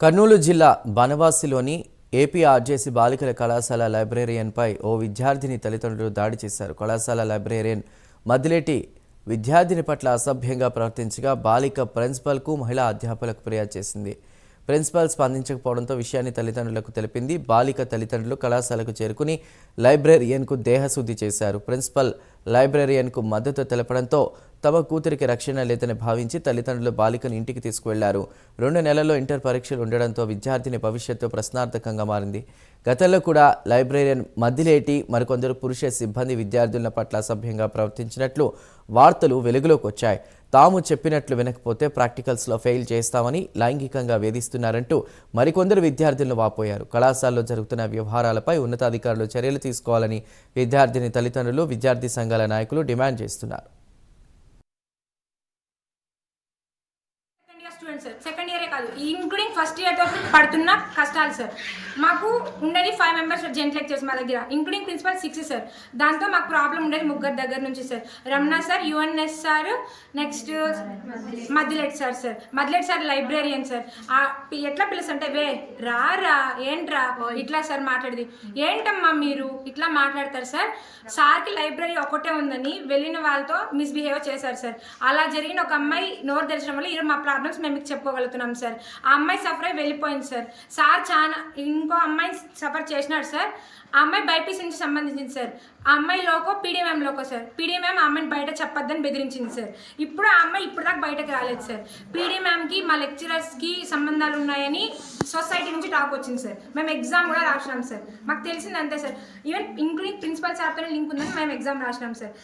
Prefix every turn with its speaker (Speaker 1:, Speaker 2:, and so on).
Speaker 1: కర్నూలు జిల్లా బనవాసిలోని AP RJC బాలికల కళాశాల లైబ్రేరియన్పై ఓ విద్యార్థిని తల్లిదండ్రులు దాడి చేశారు. కళాశాల లైబ్రేరియన్ మద్దిలేటి విద్యార్థిని పట్ల అసభ్యంగా ప్రవర్తించగా బాలిక ప్రిన్సిపల్కు మహిళా అధ్యాపకులకు ఫిర్యాదు చేసింది. ప్రిన్సిపల్ స్పందించకపోవడంతో విషయాన్ని తల్లిదండ్రులకు తెలిపింది. బాలిక తల్లిదండ్రులు కళాశాలకు చేరుకుని లైబ్రేరియన్కు దేహశుద్ధి చేశారు. ప్రిన్సిపల్ లైబ్రేరియన్కు మద్దతు తెలపడంతో తమ కూతురికి రక్షణ లేదని భావించి తల్లిదండ్రులు బాలికను ఇంటికి తీసుకువెళ్లారు. 2 నెలల్లో ఇంటర్ పరీక్షలు ఉండడంతో విద్యార్థిని భవిష్యత్తు ప్రశ్నార్థకంగా మారింది. గతంలో కూడా లైబ్రేరియన్ మద్దిలేటి మరికొందరు పురుష సిబ్బంది విద్యార్థుల పట్ల అసభ్యంగా ప్రవర్తించినట్లు వార్తలు వెలుగులోకి వచ్చాయి. తాము చెప్పినట్లు వినకపోతే ప్రాక్టికల్స్లో ఫెయిల్ చేస్తామని లైంగికంగా వేధిస్తున్నారంటూ మరికొందరు విద్యార్థులను వాపోయారు. కళాశాలలో జరుగుతున్న వ్యవహారాలపై ఉన్నతాధికారులు చర్యలు తీసుకోవాలని విద్యార్థిని తల్లిదండ్రులు, విద్యార్థి సంఘాల నాయకులు డిమాండ్ చేస్తున్నారు.
Speaker 2: సెకండ్ ఇయరే కాదు, ఇంక్లూడింగ్ ఫస్ట్ ఇయర్ తో పడుతున్న కష్టాలు సార్. మాకు ఉండేది 5 మెంబర్స్ జెంట్ లెక్చర్స్ మా దగ్గర, ఇంక్లూడింగ్ ప్రిన్సిపల్ 6 సార్. దాంతో మాకు ప్రాబ్లం ఉండేది 3 దగ్గర నుంచి sir. Ramana sir, UNS sir, next Maddilet sir librarian sir. ఎట్లా పిలుస్తుంటే వే రా ఏంట్రా ఇట్లా సార్ మాట్లాడేది. ఏంటమ్మా మీరు ఇట్లా మాట్లాడతారు సార్. సార్కి లైబ్రరీ ఒకటే ఉందని వెళ్ళిన వాళ్ళతో మిస్బిహేవ్ చేశారు సార్. అలా జరిగిన ఒక అమ్మాయి నోరు తెరచడం వల్ల ఈరోజు మా ప్రాబ్లమ్స్ మేము మీకు చెప్పుకోగలుగుతున్నాం సార్. ఆ అమ్మాయి సఫర్ అయి వెళ్ళిపోయింది సార్. సార్ చాలా ఇంకో అమ్మాయి సఫర్ చేసినాడు సార్. ఆ అమ్మాయి బైపీసీ నుంచి సంబంధించింది సార్. ఆ అమ్మాయి loco PDM loco sir. PDM ఆ అమ్మాయిని బయట చెప్పొద్దని బెదిరించింది సార్. ఇప్పుడు ఆ అమ్మాయి ఇప్పుడు దాకా బయటకు రాలేదు సార్. పీడీఎంకి మా లెక్చరర్స్కి సంబంధాలు ఉన్నాయని సొసైటీ నుంచి టాక్ వచ్చింది సార్. మేము ఎగ్జామ్ కూడా రాసినాం సార్. మాకు తెలిసింది అంతే సార్. ఈవెన్ ఇంక్లూడింగ్ ప్రిన్సిపల్ సార్తో లింక్ ఉందని మేము ఎగ్జామ్ రాసినాం సార్.